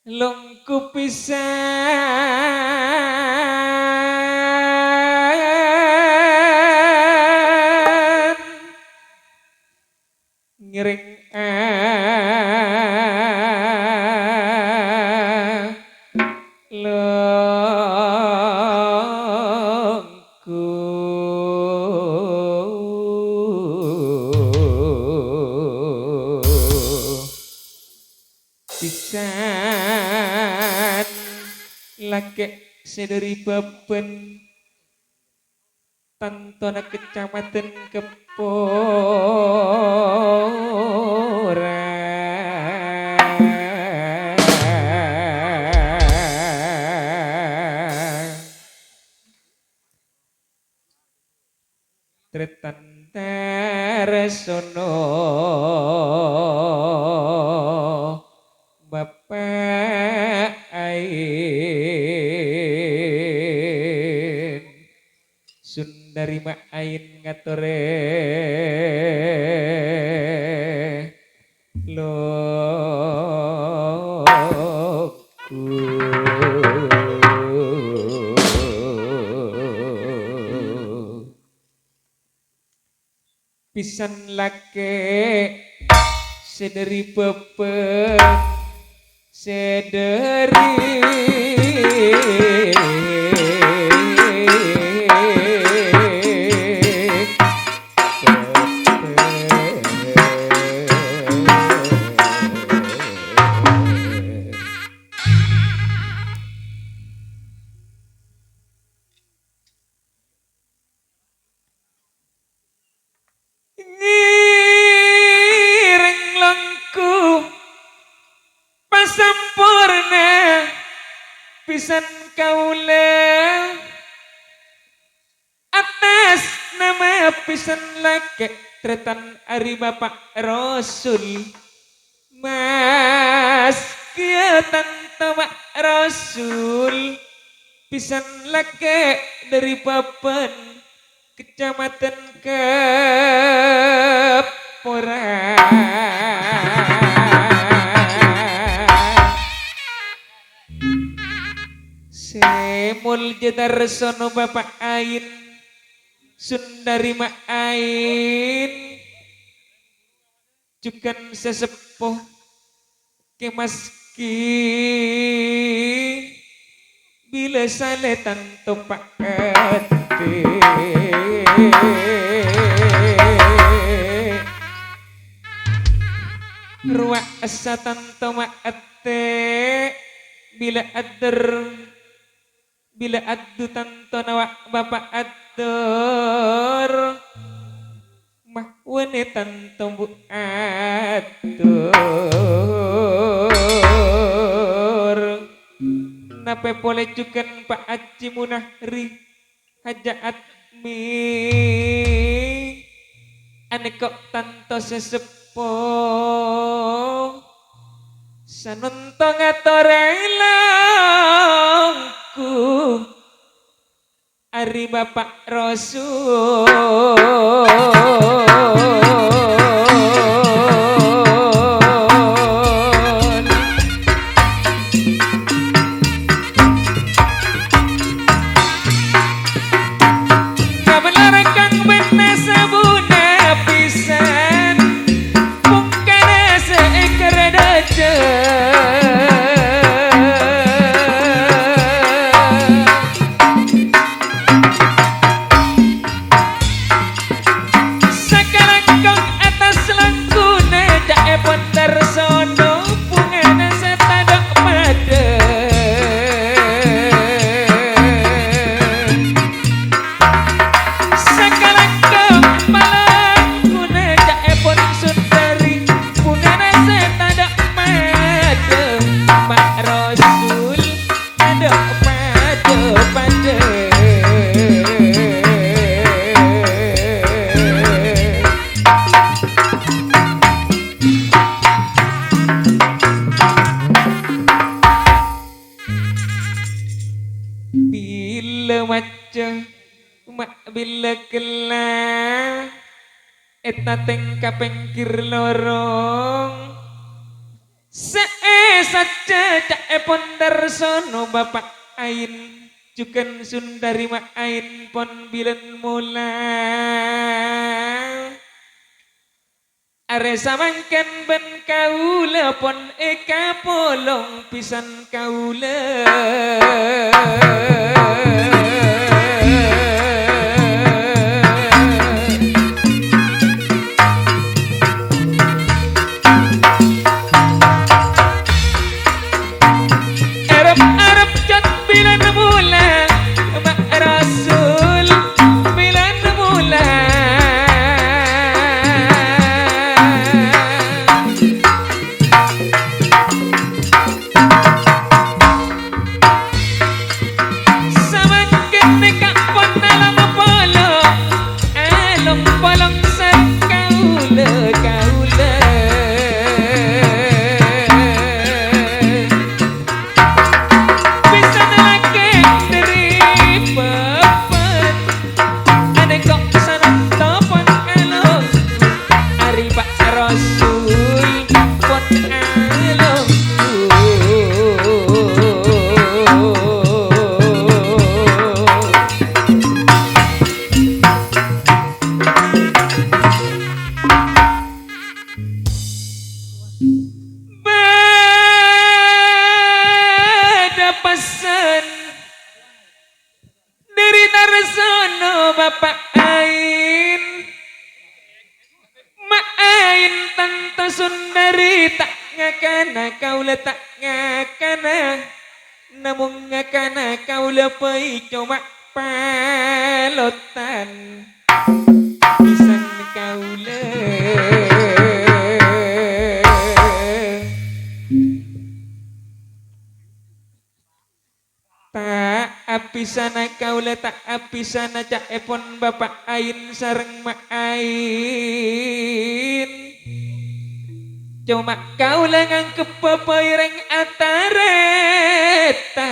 Lungku pisan ngiring lungku pisan laki sederi beben tantona kecamatan Kepora Tretantara sono Bapak Ain Sundari Ma Ain ngatore loku pisan lake sederi bebek sederi ngiring lengku pasampurna pisan kaula atas nama pisan lake tretan ari Bapak Rasul Mas kia tanto Pak Rasul pisan lake dari papan kecamatan Kepora semul jedar sono Bapak Ain Sundari Ma Ain jukan sesepuh kemaski bila sale tanto Pak Ate ruak asa tanto Ma Ate bila adu tanto nawa Bapak atur mah wene tanto Bu atur nape boleh juga Pak Haji Munahri Haja Atmi ane kok tanto sesepuh sanonto ngatorelangku ari Bapak Rasul bila macam mak bila kelah eta teng kapengkir lorong saja cak pondarsono bapak ain jukan sundari ma ain pon bilen mula are samangken ben kaula pon eka polong pisan kaula bapak ain ma ain tante sundari tak ngakana kaula tak ngakana namun ngakana kaula pai coba palotan pisan kaula tak apisana kaula tak apisana cak epon bapak ain sareng mak ain cuma kaula ngangkep papaireng atareta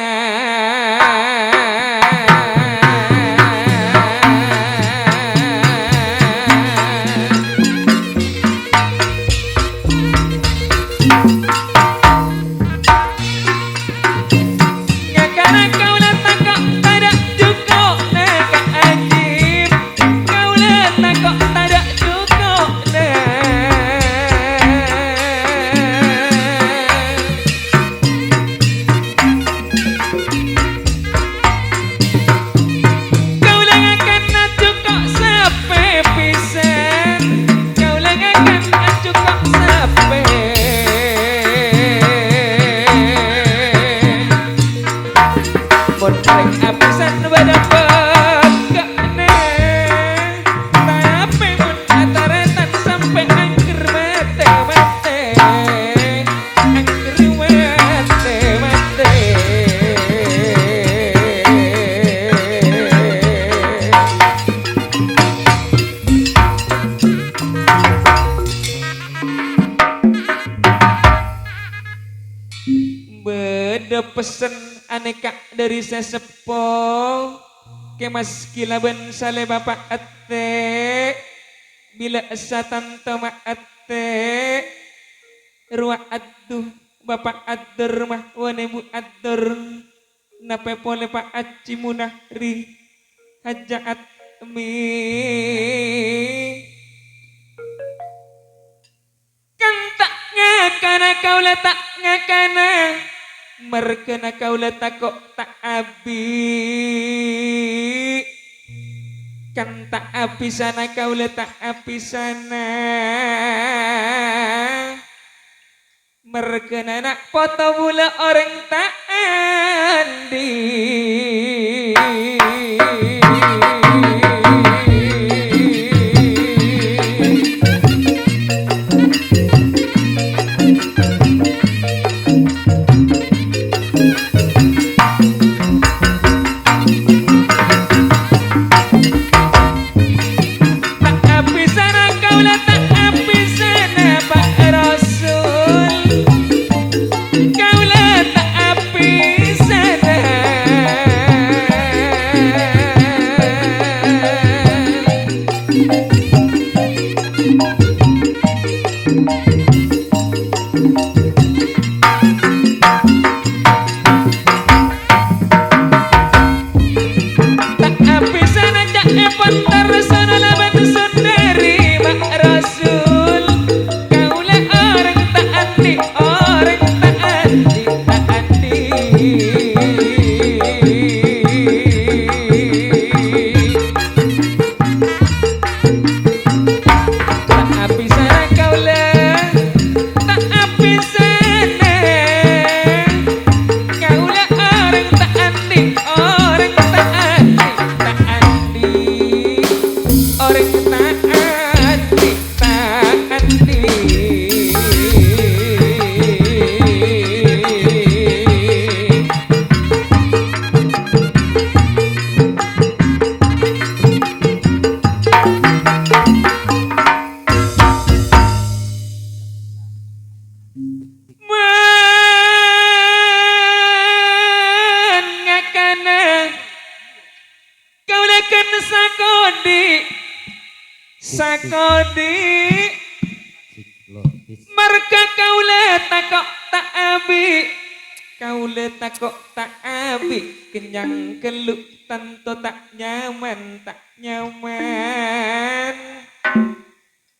pesen aneka dari sesepo kemas kilaban sale bapak ate bila asa tante ma ate ruah aduh bapak ader mah wane bu ader nape pole pak aci munahri hajaat mi kan tak ngakana kaula tak ngakana merkena kaula takok tak abi kan tak abi sana kaula tak abi sana merkena nak foto mula orang tak andi Kaula tak api sakodi marga kaula takok tak abi kaula takok tak abi kenyang keluk tanto tak nyaman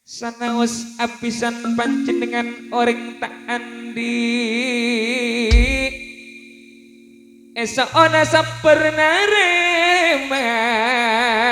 sanaos apisan panjenengan orang tak andi esok ona saperna remah